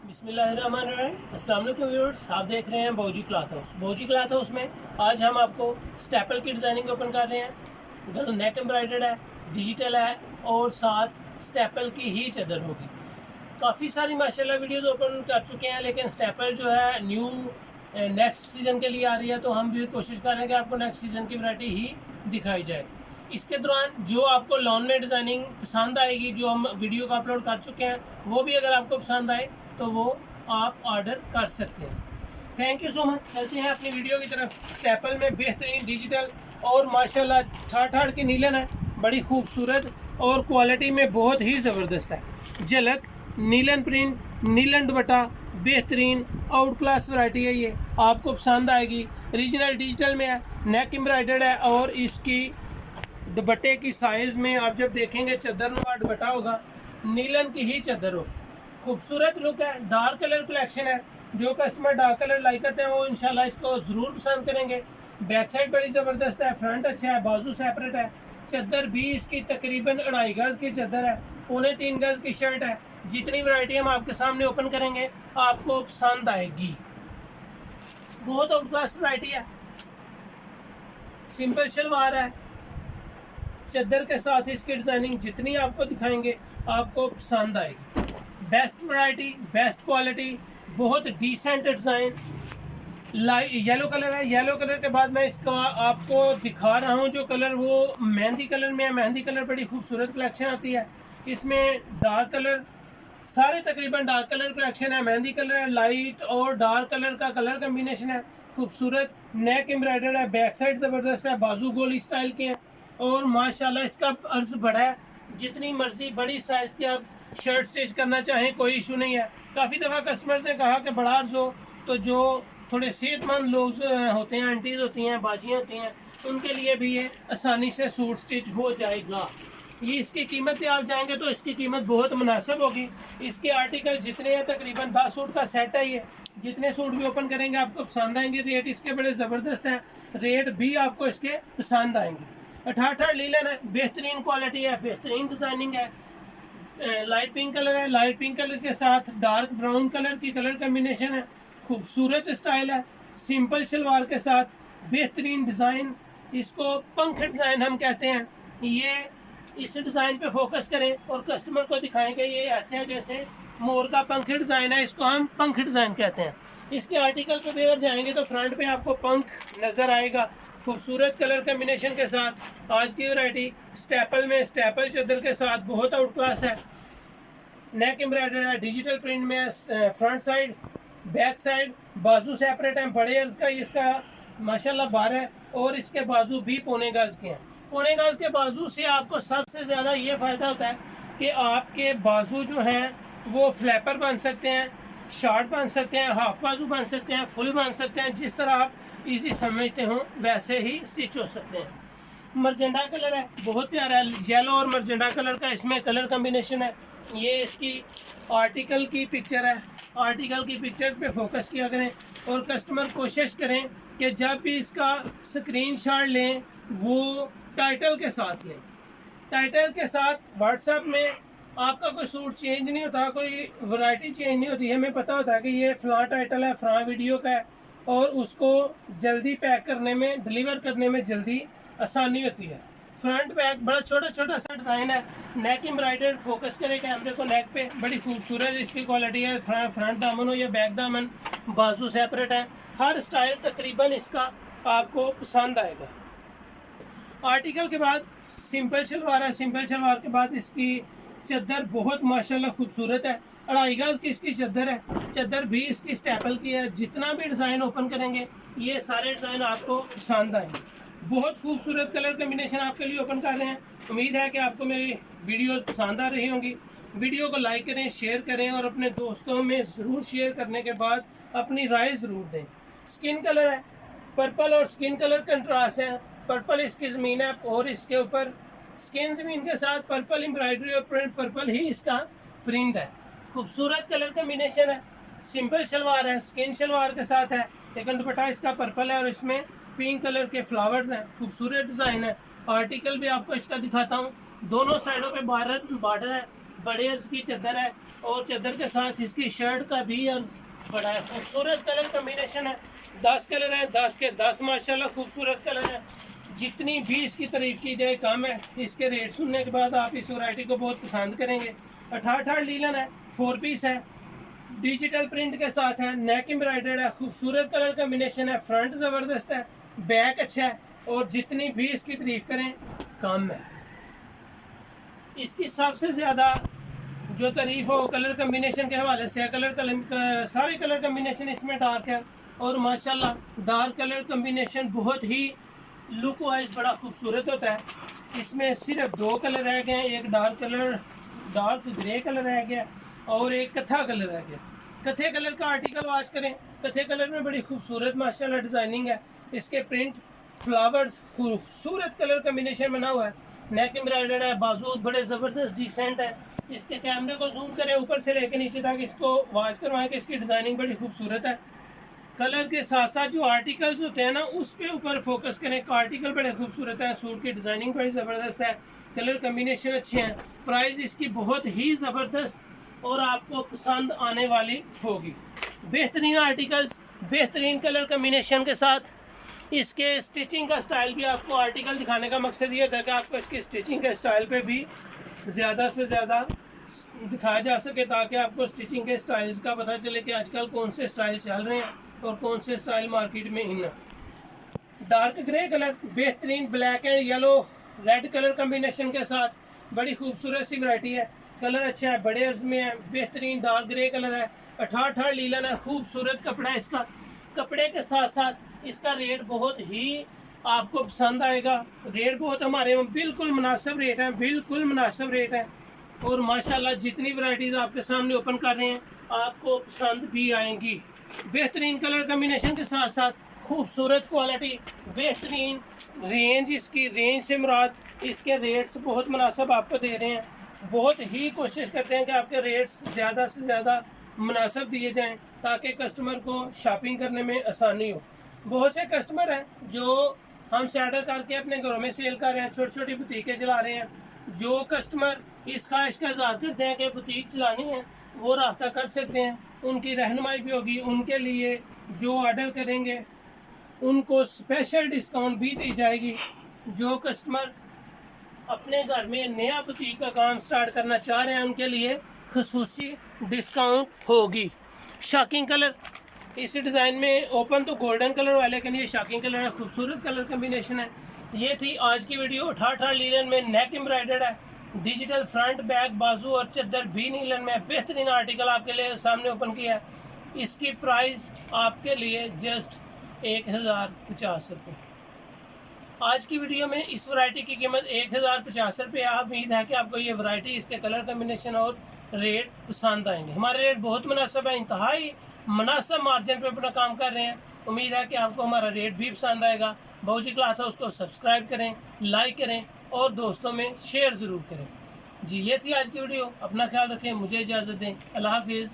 बिस्मिल्लाहिर्रहमानिर्रहीम। अस्सलाम वालेकुम व्यूअर्स, आप देख रहे हैं बौजी क्लॉथ हाउस। बौजी क्लॉथ हाउस में आज हम आपको स्टेपल की डिज़ाइनिंग ओपन कर रहे हैं। गल नेक एम्ब्रॉयडर्ड है, डिजिटल है और साथ स्टेपल की ही चादर होगी। काफ़ी सारी माशाल्लाह वीडियोस ओपन कर चुके हैं, लेकिन स्टेपल जो है न्यू नेक्स्ट सीज़न के लिए आ रही है, तो हम भी कोशिश कर रहे हैं कि आपको नेक्स्ट सीज़न की वैरायटी ही दिखाई जाए। इसके दौरान जो आपको लॉन में डिज़ाइनिंग पसंद आएगी, जो हम वीडियो का अपलोड कर चुके हैं, वो भी अगर आपको पसंद आए तो वो आप ऑर्डर कर सकते हैं। Thank you so much. चलते हैं अपनी वीडियो की तरफ। स्टेपल में बेहतरीन डिजिटल और माशाल्लाह ठाठ की नीलन है, बड़ी खूबसूरत और क्वालिटी में बहुत ही ज़बरदस्त है। झलक नीलन प्रिंट, नीलन दुपट्टा, बेहतरीन आउट क्लास वैरायटी है। ये आपको पसंद आएगी। रीजनल डिजिटल में है, नेक एम्ब्रॉयडर्ड है और इसकी दुपट्टे की साइज़ में आप जब देखेंगे चादर नुमा दुपट्टा होगा, नीलन की ही चादर हो। खूबसूरत लुक है, डार्क कलर कलेक्शन है। जो कस्टमर डार्क कलर लाइक करते हैं वो इंशाल्लाह इसको ज़रूर पसंद करेंगे। बैक साइड बड़ी ज़बरदस्त है, फ्रंट अच्छा है, बाजू सेपरेट है। चादर भी इसकी तकरीबन 2.5 गज़ की चादर है, 3.25 गज़ की शर्ट है। जितनी वैरायटी हम आपके सामने ओपन करेंगे आपको पसंद आएगी। बहुत आउट क्लास वैरायटी है। सिंपल शलवार है, चादर के साथ इसकी डिज़ाइनिंग जितनी आपको दिखाएंगे आपको पसंद आएगी। बेस्ट वैरायटी, बेस्ट क्वालिटी, बहुत decent design. Light yellow colour है। येलो कलर के बाद मैं इसका आपको दिखा रहा हूँ जो कलर, वो मेहंदी कलर में है। मेहंदी कलर बड़ी खूबसूरत कलेक्शन आती है। इसमें डार्क कलर, सारे तकरीबन डार्क कलर कलेक्शन है। मेहंदी कलर है, लाइट और डार्क कलर का कलर कम्बिनेशन है। खूबसूरत नेक एम्ब्रॉयडर्ड है, बैक साइड ज़बरदस्त है, बाजू गोली स्टाइल के हैं और माशाल्लाह इसका अर्ज बड़ा है। जितनी मर्जी बड़ी साइज़ की आप शर्ट स्टिच करना चाहें कोई इशू नहीं है। काफ़ी दफ़ा कस्टमर्स ने कहा कि बड़ा अर्ज हो, तो जो थोड़े सेहतमंद लोग होते हैं, आंटीज़ होती हैं, बाजियाँ होती हैं, उनके लिए भी ये आसानी से सूट स्टिच हो जाएगा। ये इसकी कीमत पे आप जाएंगे तो इसकी कीमत बहुत मुनासिब होगी। इसके आर्टिकल जितने हैं तकरीबन 10 सूट का सेट है। ये जितने सूट भी ओपन करेंगे आपको पसंद आएंगे। रेट इसके बड़े ज़बरदस्त हैं, रेट भी आपको इसके पसंद आएंगे। 88 लीलन है, बेहतरीन क्वालिटी है, बेहतरीन डिज़ाइनिंग है। लाइट पिंक कलर है, लाइट पिंक कलर के साथ डार्क ब्राउन कलर की कलर कम्बिनेशन है। खूबसूरत स्टाइल है, सिंपल शलवार के साथ बेहतरीन डिज़ाइन। इसको पंख डिज़ाइन हम कहते हैं। ये इस डिज़ाइन पे फोकस करें और कस्टमर को दिखाएं कि ये ऐसे है जैसे मोर का पंख डिज़ाइन है, इसको हम पंख डिज़ाइन कहते हैं। इसके आर्टिकल पे अगर जाएंगे तो फ्रंट पे आपको पंख नज़र आएगा, खूबसूरत कलर कम्बिनेशन के साथ। आज की वैरायटी स्टेपल में, स्टेपल चादर के साथ बहुत आउट क्लास है। नेक एम्ब्रॉयडर है, डिजिटल प्रिंट में है। फ्रंट साइड, बैक साइड, बाजू सेपरेट है। बड़े अर्ज का इसका माशाल्लाह 12 और इसके बाजू भी 1.25 गज़ के हैं। 1.25 गज़ के बाजू से आपको सबसे ज़्यादा ये फ़ायदा होता है कि आपके बाजू जो हैं वो फ्लैपर बन सकते हैं, शॉर्ट बन सकते हैं, हाफ बाजू बन सकते हैं, फुल बन सकते हैं। जिस तरह आप इजी समझते हो वैसे ही स्टिच हो सकते हैं। मरजेंडा कलर है, बहुत प्यारा है। येलो और मरजेंडा कलर का इसमें कलर कम्बिनेशन है। ये इसकी आर्टिकल की पिक्चर है। आर्टिकल की पिक्चर पे फोकस किया करें और कस्टमर कोशिश करें कि जब भी इसका स्क्रीनशॉट लें वो टाइटल के साथ लें। टाइटल के साथ व्हाट्सएप में आपका कोई सूट चेंज नहीं होता, कोई वैरायटी चेंज नहीं होती। हमें पता होता है कि ये फ़लाँ टाइटल है, फ़लाँ वीडियो का है और उसको जल्दी पैक करने में, डिलीवर करने में जल्दी आसानी होती है। फ्रंट बैक बड़ा छोटा छोटा सा डिज़ाइन है। नेक एम्ब्रॉयडर्ड, फोकस करें कैमरे को नेक पे, बड़ी खूबसूरत इसकी क्वालिटी है। फ्रंट दामन हो या बैक दामन, बाजू सेपरेट है। हर स्टाइल तकरीबन इसका आपको पसंद आएगा। आर्टिकल के बाद सिंपल शलवार है। सिंपल शलवार के बाद इसकी चादर बहुत माशाल्लाह खूबसूरत है। 2.5 गज़ की इसकी चादर है। चादर भी इसकी स्टेपल की है। जितना भी डिज़ाइन ओपन करेंगे ये सारे डिज़ाइन आपको पसंद आएंगे। बहुत खूबसूरत कलर कम्बिनेशन आपके लिए ओपन कर रहे हैं। उम्मीद है कि आपको मेरी वीडियोस पसंद आ रही होंगी। वीडियो को लाइक करें, शेयर करें और अपने दोस्तों में ज़रूर शेयर करने के बाद अपनी राय ज़रूर दें। स्किन कलर है, पर्पल और स्किन कलर कंट्रास्ट है। पर्पल इसकी ज़मीन है और इसके ऊपर स्किन ज़मीन के साथ पर्पल एम्ब्रॉयडरी और प्रिंट, पर्पल ही इसका प्रिंट है। खूबसूरत कलर कम्बिनेशन है। सिंपल शलवार है, स्किन शलवार के साथ है, लेकिन दुपट्टा इसका पर्पल है और इसमें पिंक कलर के फ्लावर्स हैं। खूबसूरत डिज़ाइन है। आर्टिकल भी आपको इसका दिखाता हूँ। दोनों साइडों पे बॉर्डर है, बड़े अर्ज की चादर है और चादर के साथ इसकी शर्ट का भी अर्ज बड़ा है। खूबसूरत कलर कम्बिनेशन है, 10 कलर है, 10 के 10 माशाल्लाह खूबसूरत कलर है। जितनी भी इसकी तारीफ की जाए कम है। इसके रेट सुनने के बाद आप इस वैरायटी को बहुत पसंद करेंगे। 88 लीलन है, 4 पीस है, डिजिटल प्रिंट के साथ है, नेक एम्ब्रॉयडर्ड है, खूबसूरत कलर कम्बिनेशन है, फ्रंट ज़बरदस्त है, बैक अच्छा है और जितनी भी इसकी तारीफ करें कम है। इसकी सबसे ज़्यादा जो तारीफ हो कलर कम्बिनेशन के हवाले से, सारे कलर कम्बिनेशन इसमें डार्क है और माशाल्लाह डार्क कलर कम्बिनेशन बहुत ही लुक वाइज बड़ा खूबसूरत होता है। इसमें सिर्फ 2 कलर रह गए हैं, एक डार्क ग्रे कलर रह गया और एक कथा कलर रह गया। कथे कलर का आर्टिकल वॉच करें, कथे कलर में बड़ी खूबसूरत माशाल्लाह डिज़ाइनिंग है। इसके प्रिंट फ्लावर्स खूबसूरत कलर कम्बिनेशन बना हुआ है, नेक एम्ब्रॉयडर्ड है, बाजू बड़े ज़बरदस्त डिसेंट है। इसके कैमरे को जूम करें ऊपर से लेकर नीचे तक, इसको वॉच करवाएं कि इसकी डिज़ाइनिंग बड़ी खूबसूरत है। कलर के साथ साथ जो आर्टिकल्स होते हैं ना उस पे ऊपर फोकस करें। आर्टिकल बड़े खूबसूरत हैं, सूट की डिज़ाइनिंग बड़ी ज़बरदस्त है, कलर कम्बिनेशन अच्छे हैं, प्राइस इसकी बहुत ही ज़बरदस्त और आपको पसंद आने वाली होगी। बेहतरीन आर्टिकल्स, बेहतरीन कलर कम्बिनेशन के साथ इसके स्टिचिंग का स्टाइल भी आपको आर्टिकल दिखाने का मकसद ये था कि आपको इसकी स्टिचिंग के स्टाइल पे भी ज़्यादा से ज़्यादा दिखाया जा सके ताकि आपको स्टिचिंग के स्टाइल्स का पता चले कि आजकल कौन से स्टाइल चल रहे हैं और कौन से स्टाइल मार्केट में इन। डार्क ग्रे कलर, बेहतरीन black and yellow red colour combination के साथ बड़ी खूबसूरत सी वैरायटी है। कलर अच्छा है, बड़े अर्ज में है, बेहतरीन डार्क ग्रे कलर है, 88 लीलन है, खूबसूरत कपड़ा है इसका। कपड़े के साथ साथ इसका रेट बहुत ही आपको पसंद आएगा। रेट बहुत हमारे बिल्कुल मुनासिब रेट है, बिल्कुल मुनासिब रेट है और माशाल्लाह जितनी वैरायटीज़ आपके सामने ओपन कर रहे हैं आपको पसंद भी आएंगी। बेहतरीन कलर कम्बिनेशन के साथ साथ खूबसूरत क्वालिटी, बेहतरीन रेंज। इसकी रेंज से मुराद इसके रेट्स बहुत मुनासिब आपको दे रहे हैं। बहुत ही कोशिश करते हैं कि आपके रेट्स ज़्यादा से ज़्यादा मुनासिब दिए जाएं ताकि कस्टमर को शॉपिंग करने में आसानी हो। बहुत से कस्टमर हैं जो हमसे ऑर्डर करके अपने घरों में सेल कर रहे हैं, छोटी छोटी बुटीकें चला रहे हैं। जो कस्टमर इस ख्वाहिश का इज़हार करते हैं कि बुटीक चलानी है वो रब्ता कर सकते हैं, उनकी रहनुमाई भी होगी। उनके लिए जो ऑर्डर करेंगे उनको स्पेशल डिस्काउंट भी दी जाएगी। जो कस्टमर अपने घर में नया बुटीक का काम स्टार्ट करना चाह रहे हैं उनके लिए खसूसी डिस्काउंट होगी। शॉकिंग कलर, इस डिज़ाइन में ओपन तो गोल्डन कलर वाले के लिए शॉकिंग कलर है, खूबसूरत कलर कम्बिनेशन है। ये थी आज की वीडियो। 88 लीलन में नेक एम्ब्रॉयडर्ड है, डिजिटल फ्रंट बैक बाजू और चद्दर भी नीलन में बेहतरीन आर्टिकल आपके लिए सामने ओपन किया है। इसकी प्राइस आपके लिए जस्ट 1050 रुपये। आज की वीडियो में इस वैरायटी की कीमत 1050 रुपये। उम्मीद है कि आपको ये वैरायटी, इसके कलर कम्बिनेशन और रेट पसंद आएंगे। हमारे रेट बहुत मुनासिब है, इंतहाई मुनासिब मार्जिन पे अपना काम कर रहे हैं। उम्मीद है कि आपको हमारा रेट भी पसंद आएगा। बाबूजी क्लॉथ हाउस को सब्सक्राइब करें, लाइक करें और दोस्तों में शेयर ज़रूर करें। जी ये थी आज की वीडियो। अपना ख्याल रखें, मुझे इजाज़त दें। अल्लाह हाफिज़।